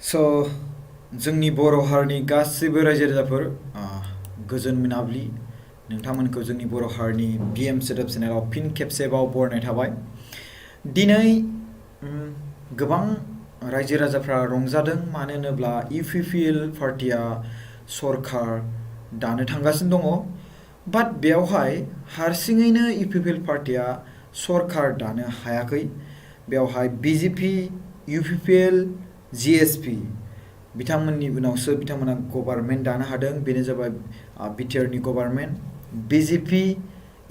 So जोंनि बर' हारिनि गासैबो रायजो राजाफोर गोजोन मोनाबिलि नोंथांमोनखौ जोंनि बर' हारिनि बिएम सोदोब चेनेलाव फिन खेबसेबाव बरायनाय थाबाय। दिनै गोबां रायजो राजाफ्रा रंजादों मानो होनोब्ला इउपिपिएल पार्टिया सरकार दानो थांगासिनो दङ। बाट बेवहाय हारसिङैनो इउपिपिएल पार्टिया सरकार दानो हायाखै। बेवहाय बिजेपि, इउपिपिएल, जिएसपि बिथांमोननि उनावसो बिथांमोना गभर्नमेन्ट दानो हादों। बेनो जाबाय बिटिआरनि गभर्नमेन्ट। बिजेपि,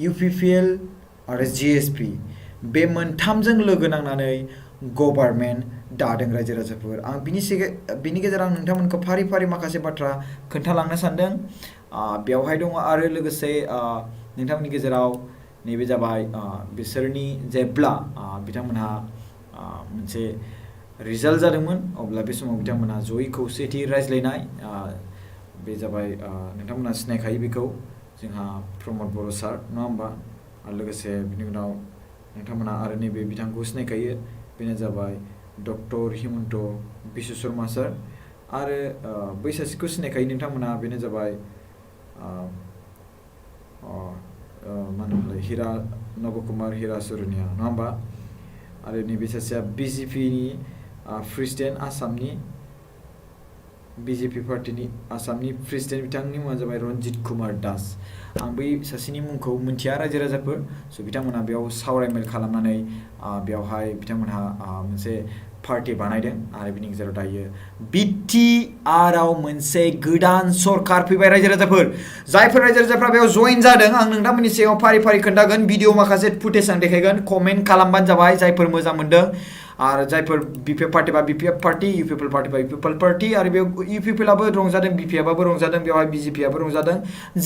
इउपिपिएल आरो जिएसपि बे मोनथामजों लोगो नांनानै गभर्नमेन्ट दादों रायजो राजाफोर। आं बिनि गेजेराव नोंथांमोनखौ फारि फारि माखासे बाथ्रा खोन्थालांनो सानदों। बेवहाय दङ आरो लोगोसे नोंथांमोननि गेजेराव नैबे जाबाय बिसोरनि जेब्ला बिथांमोनहा मोनसे रिजाल्ट जादोंमोन अब्ला बे समाव बिथांमोनहा जयै खौसेथि रायज्लायनाय बे जाबाय नोंथांमोनहा सिनायखायो बेखौ जोंहा प्रमद बर' सार नङा होमबा आरो लोगोसे बिनि उनाव नोंथांमोनहा आरो नैबे बिथांखौ सिनायखायो बेनो जाबाय डक्टर हिमन्त बिश्व शर्मा सार आरो बै सासेखौ सिनायखायो नोंथांमोनहा बेनो जाबाय मा होनोमोनलाय हिरा नबकुमार हिरा सरनिया नङा होमबा आरो नैबे सासेया बिजेपिनि प्रेसिडेन्ट आसामनि बिजेपि पार्टिनि आसामनि प्रेसिडेन्ट बिथांनि मुङा जाबाय रन्जित कुमार दास। आं बै सासेनि मुंखौ मिथिया रायजो राजाफोर स' बिथांमोनहा बेयाव सावरायमेल खालामनानै बेवहाय बिथांमोनहा मोनसे पार्टि बानायदों आरो बिनि गेजेराव दायो बिटिआरआव मोनसे गोदान सरकार फैबाय रायजो राजाफोर। जायफोर रायजो राजाफ्रा बेयाव जइन जादों आं नोंथांमोननि सिगाङाव फारि फारि खोन्थागोन भिडिअ माखासे फुटेज आं देखायगोन कमेन्ट खालामबानो जाबाय जायफोर मोजां मोनदों आरो जायफोर बिपिएफ पार्टी बा बिपिएफ पार्टी इउपिपिएल पार्टी बा इउपिपिएल पार्टी आरो बेयाव इउपिपिएलाबो रंजादों बिपिएफआबो रंजादों बेवहाय बिजेपिआबो रंजादों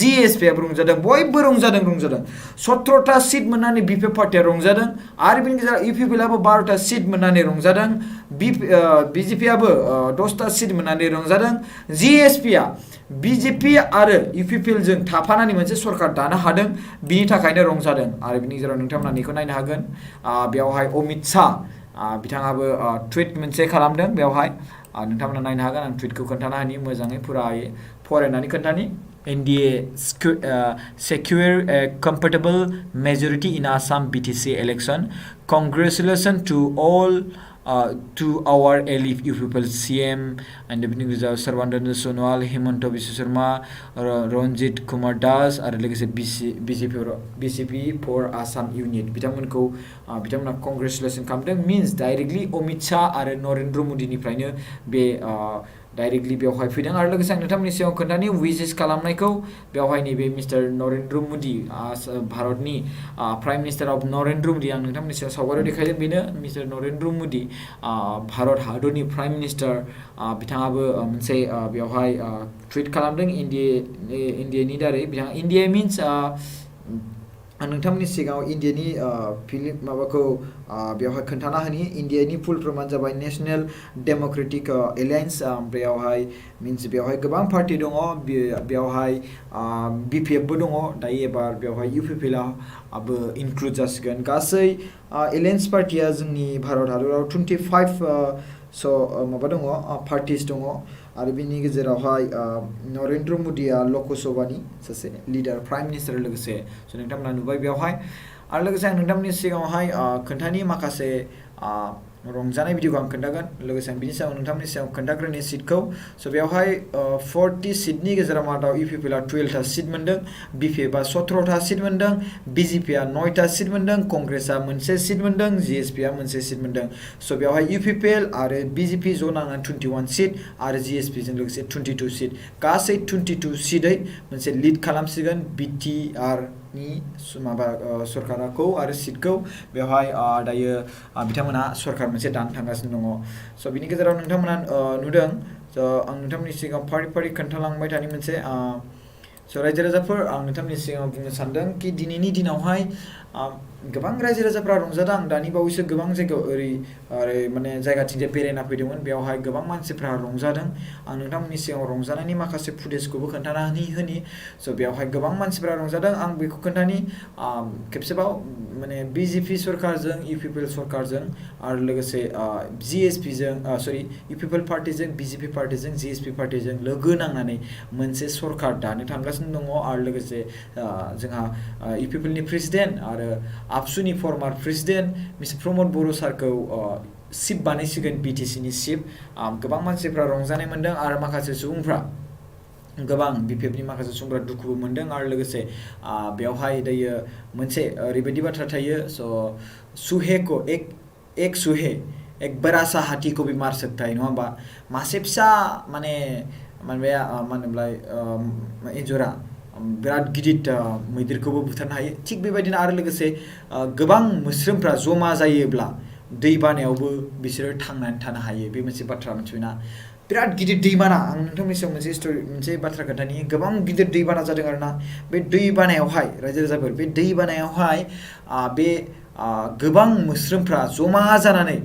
जिएसपिआबो रंजादों बयबो रंजादों 17टा सिट मोननानै बिपिएफ पार्टिया रंजादों आरो बेनि गेजेराव इउपिपिएलाबो 12टा सिट मोननानै रंजादों बिजेपिआबो 10टा सिट मोननानै रंजादों जिएसपिआ बिजेपि आरो इउपिपिएलजों थाफानानै मोनसे सरकार दानो हादों बिनि थाखायनो रंजादों आरो बिनि गेजेराव नोंथांमोना बेखौ नायनो हागोन बेवहाय अमित शाह बिथाङाबो टुइट मोनसे खालामदों बेवहाय नोंथांमोना नायनो हागोन आं टुइटखौ खोन्थाना होनि मोजाङै फुरायै फरायनानै खोन्थानि NDA secure a comfortable majority in Assam BTC election. Congratulations to all to our UPPL CM and the Sarvananda Sonowal, Himanta Biswa Sharma, Ranjit Kumar Das आरो लोगोसे BJP for Assam Unit बिथांमोना congratulation खालामदों means directly Amit Shah आरो नरेन्द्र मदिनिफ्रायनो बे directly बेवहाय फैदों आरो लोगोसे आं नोंथांमोननि सिगाङाव खोन्थानि विजेस खालामनायखौ बेवहाय नैबे मिस्टार नरेन्द्र मदि भारतनि prime minister of Narendra Modi आं नोंथांमोननि सिगाङाव सावगारियाव देखायदों बेनो मिस्टार नरेन्द्र मदि भारत हादरनि प्राइम मिनिस्टार बिथाङाबो मोनसे बेवहाय टुइट खालामदों इन्डियानि दारै बिथाङा इन्डिया मिन्स आं नोंथांमोननि सिगाङाव इन्डियानि फिल्म माबाखौ बेवहाय खोन्थाना होनि इन्डियानि फुल फर्मानो जाबाय नेशनेल डेम'क्रेटिक एलायन्स बेवहाय गोबां पार्टि दङ बेवहाय बिपिएफबो दङ दायो एबार बेवहाय इउपिपिएलआबो इनक्लुड जासिगोन गासै एलायन्स पार्टिया जोंनि भारत हादराव 25 माबा दङ पार्टिस दङ आरो बिनि गेजेरावहाय नरेन्द्र मदिया लकसभानि सासे लिडार प्राइम मिनिस्टार लोगोसे नोंथांमोना नुबाय बेवहाय आरो लोगोसे आं नोंथांमोननि सिगाङावहाय खोन्थानि माखासे रंजानाय भिडिअखौ आं खोन्थागोन लोगोसे आं बिनि सायाव नोंथांमोननि सायाव खोन्थाग्रोनि सिटखौ बेवहाय 40 सिटनि गेजेराव मादाव इउपिपिएलआ 12टा सिट मोनदों बिपिएफआ 17टा सिट मोनदों बिजेपिआ 9टा सिट मोनदों कंग्रेसआ मोनसे सिट मोनदों जिएसपिआ मोनसे सिट मोनदों बेवहाय इउपिपिएल आरो बिजेपि ज' नांनानै 21 सिट आरो जिएसपिजों लोगोसे 22 सिट गासै 22 सिटै मोनसे लिड खालामसिगोन बिटिआरनि माबा सरकारखौ आरो सिटखौ बेवहाय दायो बिथांमोना सरकार मोनसे दानो थांगासिनो दङ बिनि गेजेराव नोंथांमोना नुदों आं नोंथांमोननि सिगाङाव फारि फारि खोन्थालांबाय थानि मोनसे रायजो राजाफोर आं नोंथांमोननि सिगाङाव बुंनो सानदों कि दिनैनि दिनावहाय गोबां रायजो राजाफ्रा रंजादों आं दानि बावैसो गोबां जायगायाव ओरै माने जायगाथिंजाय बेरायना फैदोंमोन बेयावहाय गोबां मानसिफ्रा रंजादों आं नोंथांमोननि सिगाङाव रंजानायनि माखासे फुटेजखौबो खोन्थानानै होनि स' बेयावहाय गोबां मानसिफ्रा रंजादों आं बेखौ खोन्थानि खेबसेबाव माने बिजेपि सरकारजों इउपिपिएल सरकारजों आरो लोगोसे जिएसपिजों सरि इउपिपिएल पार्टिजों बिजेपि पार्टिजों जिएसपि पार्टिजों लोगो नांनानै मोनसे सरकार दानो थांगासिनो दङ आरो लोगोसे जोंहा इउपिपिएलनि प्रेसिडेन्ट आरो आबसुनि फर्मार प्रेसिडेन्ट मिस्टार प्रमद बर' सारखौ चिफ बानायसिगोन बिटिसिनि चिफ गोबां मानसिफ्रा रंजानाय मोन्दों आरो माखासे सुबुंफ्रा गोबां बिपिएफनि माखासे सुबुंफ्रा दुखुबो मोन्दों आरो लोगोसे बेवहाय दायो मोनसे ओरैबायदि बाथ्रा थायो स' सुहेखौ एक सुहे एक बड़ा सा हाथी को भी मार सकता है नङा होमबा मासे फिसा माने माबाया मा होनोमोनलाय एन्जरा बिराद गिदिर मैदेरखौबो बुथारनो हायो थिग बेबायदिनो आरो लोगोसे गोबां मोस्रोमफ्रा जमा जायोब्ला दै बानायावबो बिसोरो थांनानै थानो हायो बे मोनसे बाथ्रा मिथिबायना बिराद गिदिर दैबाना आं नोंथांनि सायाव मोनसे बाथ्रा खोन्थानि गोबां गिदिर दैबाना जादों आरोना बे दै बानायावहाय रायजो राजाफोर बे दै बानायावहाय बे गोबां मोस्रोमफ्रा जमा जानानै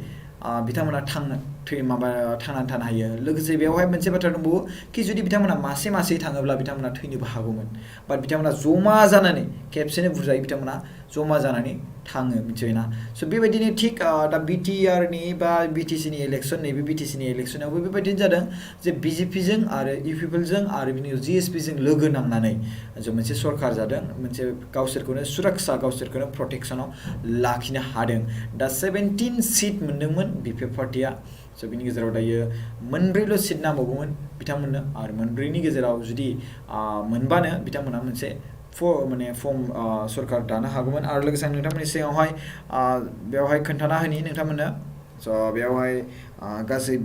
बिथांमोना थांनानै थानो हायो लोगोसे बेवहाय मोनसे बाथ्रा दंबावो कि जुदि बिथांमोना मासे थाङोब्ला बिथांमोना थैनोबो हागौमोन बाट बिथांमोना जमा जानानै खेबसेनो बुरजायै बिथांमोना जमा जानानै थाङो मिथिबायना स' बेबायदिनो थिग दा बिटिआरनि बा बिटिसिनि इलेक्सन नैबे बिटिसिनि इलेक्सनावबो बेबायदिनो जादों जे बिजेपिजों आरो इउपिपिएलजों आरो बिनि जिएसपिजों लोगो नांनानै जे मोनसे सरकार जादों मोनसे गावसोरखौनो सुरक्षा गावसोरखौनो प्रटेक्सनाव लाखिनो हादों दा 17 सिट मोन्दोंमोन बिपिएफ पार्टिया स' बिनि गेजेराव दायो मोनब्रैल' सिट नांबावगौमोन बिथांमोननो आरो मोनब्रैनि गेजेराव जुदि मोनबानो बिथांमोना मोनसे फर्म सरकार दानो हागौमोन आरो लोगोसे आं नोंथांमोननि सिगाङावहाय बेवहाय खोन्थाना होनि नोंथांमोननो स' बेवहाय गासै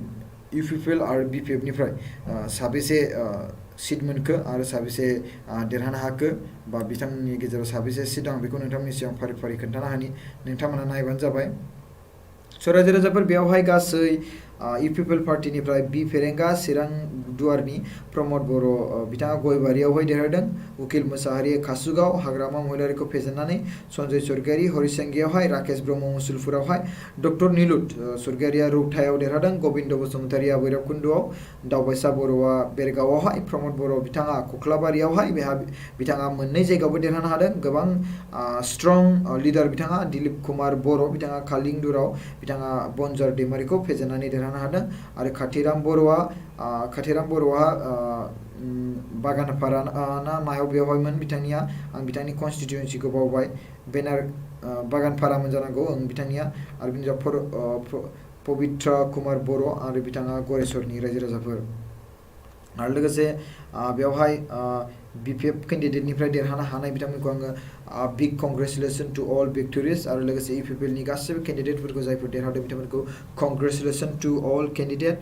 इउपिपिएल आरो बिपिएफनिफ्राय साबेसे सिट मोनखो आरो साबेसे देरहानो हाखो बा बिथांमोननि गेजेराव साबेसे सिट दं बेखौ नोंथांमोननि सिगाङाव फारि फारि खोन्थाना होनि नोंथांमोना नायबानो जाबाय स' रायजो राजाफोर बेवहाय गासै इउपिपिएल पार्टिनिफ्राय बि फेरेंगा चिरां दुवारनि प्रमद बर' बिथाङा गयबारियावहाय देरहादों उकिल मोसाहारि कासुगाव हाग्रामा महिलारिखौ फेजेननानै सन्जय सरगियारि हरिसिंगायावहाय राकेश ब्रह्म मुसुलपुरावहाय डक्टर निलुत सरगियारिया रौतायाव देरहादों गबिन्द बसुमतारिया भैरबकुन्द'आव दावबायसा बर'आ बेरगावआवहाय प्रमद बर' बिथाङा कख्लाबारियावहाय बिथाङा मोननै जायगायावबो देरहानो हादों गोबां स्ट्रं लिडार बिथाङा दिलीप कुमार बर' बिथाङा कालिंदुराव बिथाङा बनजार दैमारिखौ फेजेननानै देरहानो हादों आरो खाथिराम बर'आ बागानपारा ना मायाव बेवहायमोन बिथांनिया आं बिथांनि कनस्टिटिउन्सिखौ बावबाय बेनार बागानपारामोन जानांगौ बिथांनिया आरो बिनि पबित्र कुमार बर' आरो बिथाङा गरेस्वरनि रायजो राजाफोर आरो लोगोसे बेवहाय बिपिएफ केन्डिडेटनिफ्राय देरहानो हानाय बिथांमोनखौ आङो बिग कंग्रेचुलेसन टु अल भिक्ट'रिस आरो लोगोसे इउपिपिएलनि गासैबो केन्डिडेटफोरखौ जायफोर देरहादों बिथांमोनखौ कंग्रेचुलेसन टु अल केन्डिडेट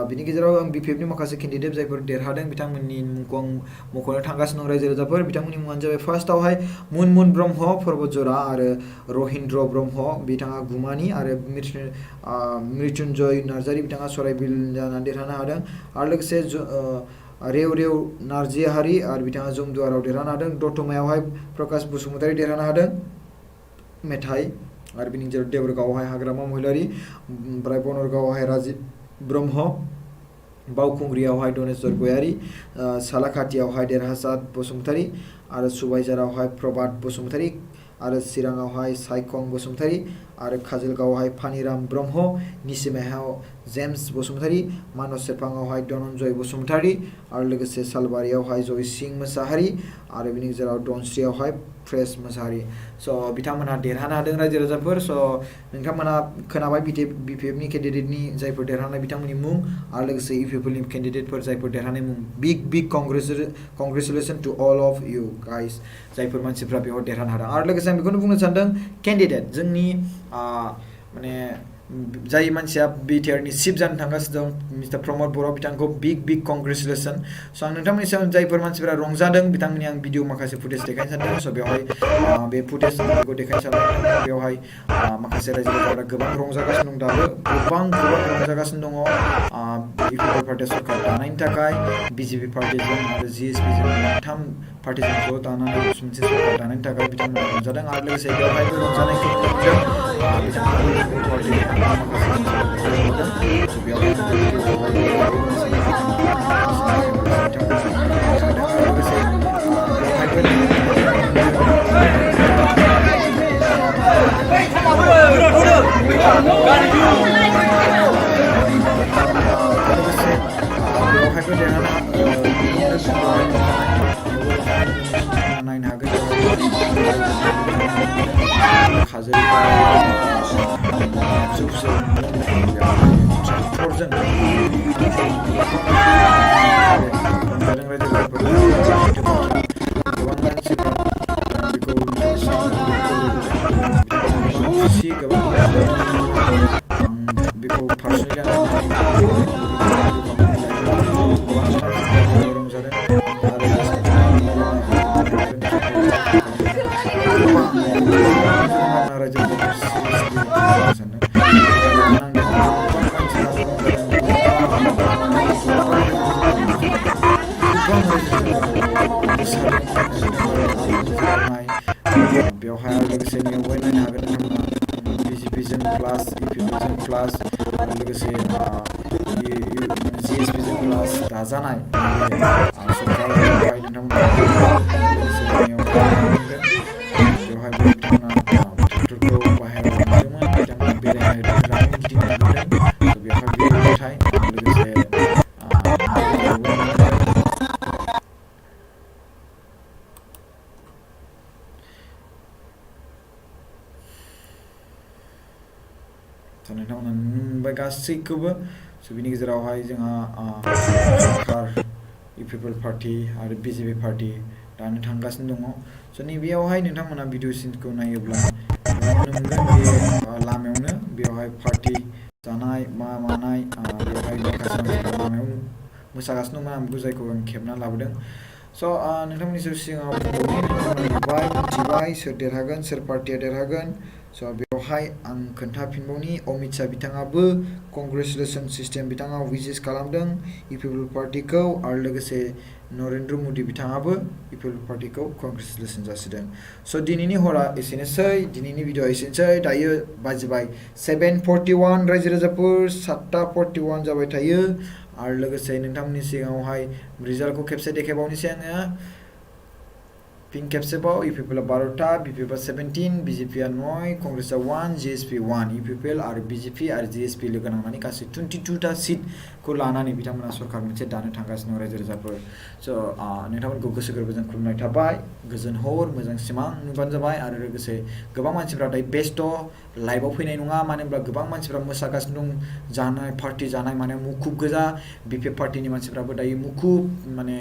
बिनि गेजेराव आं बिपिएफनि माखासे केन्डिडेट जायफोर देरहादों बिथांमोननि मुंखौ आं मख'नो थांगासिनो दं रायजो राजाफोर बिथांमोननि मुङानो जाबाय फार्स्टआवहाय मुनमुन ब्रह्म पर्बतजरा आरो रहिन्द्र ब्रह्म बिथाङा गुमानि आरो मृत्युन्जय नार्जारि बिथाङा सराइबिल जानानै देरहानो हादों आरो लोगोसे रेव नार्जिहारि आरो बिथाङा जमदुवाराव देरहानो हादों दतमायावहाय प्रकाश बसुमतारि देरहानो हादों मेथाइ आरो बिनि गेजेराव देबरगावआवहाय हाग्रामा महिलारि ओमफ्राय बनरगावआवहाय राजिब ब्रह्म बावखुंग्रियावहाय दनेश्वर गयारि सालाकाटियावहाय देरहासात बसुमतारि आरो सुबाइजारावहाय प्रभात बसुमतारि आरो चिराङावहाय सायखं बसुमतारि आरो काजलगावआवहाय फानिराम ब्रह्म निसिमायाव जेम्स बसुमतारि मानस सेरफाङावहाय धनन्जय बसुमतारि आरो लोगोसे सालबारियावहाय जयसिं मोसाहारि आरो बिनि गेजेराव दनस्रियावहाय प्रेस मोसाहारि स' बिथांमोनहा देरहानो हादों रायजो राजाफोर स' नोंथांमोना खोनाबाय बिपिएफनि केन्डिडेटनि जायफोर देरहानाय बिथांमोननि मुं आरो लोगोसे इउपिपिएलनि केन्डिडेटफोर जायफोर देरहानाय मुं बिग congratulation to all of you guys जायफोर मानसिफ्रा बेयाव देरहानो हादों आरो लोगोसे आं बेखौनो बुंनो सानदों केन्डिडेट जोंनि माने जाय मानसिया BTR नि चिफ जानो थांगासिनो दं मिस्टार प्रमद बर' बिथांखौ बिग कंग्रेचुलेसन स' आं नोंथांमोननि सायाव जायफोर मानसिफोरा रंजादों बिथांमोननि आं भिडिअ माखासे फुटेज देखायनो सानदों स' बेवहाय बे फुटेजफोरखौ देखायनो सानदों बेवहाय माखासे रायजो राजाफोरा गोबां रंजागासिनो दं दाबो गोबां रंजागासिनो दङ इपिपिएल पार्टिया सरकार दानायनि थाखाय BJP पार्टिजों आरो GSP जों मोनथाम पार्टिजों ज' दानानै मोनसे सरकार दानायनि थाखाय बिथांमोना रंजादों आरो लोगोसे बेवहायबो रंजानायखौ नुनो मोनदों बिथांमोना पार्टिनि माखासे बेवहाय लोगोसे नेवबाय नायनो हागोन नोंथांमोना BJPजों प्लास इपिपिजों प्लास आरो लोगोसे GSPजों प्लास दाजानाय सरकार बेवहाय नोंथांमोना बेवहाय बिथांमोना ट्रेक्टरखौ बाहेरायाव लांदोंमोन बिथांमोना बेरायनो होदों गिदिंनो होदों बेवहाय बिथाय लोगोसे नोंथांमोना नुबाय गासैखौबो स' बिनि गेजेरावहाय जोंहा सरकार इपिपिएल पार्टी आरो BJP पार्टी दानो थांगासिनो दङ स' नैबेयावहाय नोंथांमोना भिडिअ सिनखौ नायोब्ला नुनो मोनगोन बे लामायावनो बेवहाय पार्टी जानाय मानाय बेवहाय माखासे मानसिफोरा लामायाव मोसागासिनो दंमोन आं बेखौ जायखौ आं खेबना लाबोदों स' नोंथांमोननि सिगाङाव नुबाय मिथिबाय सोर देरहागोन सोर पार्टिया देरहागोन स' बेवहाय आं खोन्थाफिनबावनि अमित शाह बिथाङाबो कंग्रेचुलेसन सिस्टेम बिथाङा विजेस खालामदों इपिपिएल पार्टिखौ आरो लोगोसे नरेन्द्र मदि बिथाङाबो इपिपिएल पार्टिखौ कंग्रेचुलेसन जासिदों स' दिनैनि हरा एसेनोसै दिनैनि भिडिअ एसेनोसै दायो बाजिबाय 7:41 रायजो राजाफोर 7:41 जाबाय थायो आरो लोगोसे नोंथांमोननि सिगाङावहाय रिजाल्टखौ खेबसे देखायबावनोसै आङो फिन खेबसेबाव इपिपिएल 12टा BPP 17 BJP 9 कंग्रेस 1 GSP 1 इपिपिएल आरो BJP आरो GSP लोगो नांनानै गासै 22टा सिटखौ लानानै बिथांमोना सरकार मोनसे दानो थांगासिनो रायजो राजाफोर स' नोंथांमोनखौ गोसो गोरबोजों खुलुमनाय थाबाय गोजोन हर मोजां सिमां नुबानो जाबाय आरो लोगोसे गोबां मानसिफ्रा दायो बेस्थ' लाइभआव फैनाय नङा मानो होनब्ला गोबां मानसिफ्रा मोसागासिनो दं जानाय पार्टी जानाय माने मुखुब गोजा BPP पार्टीनि मानसिफ्राबो दायो मुखुब माने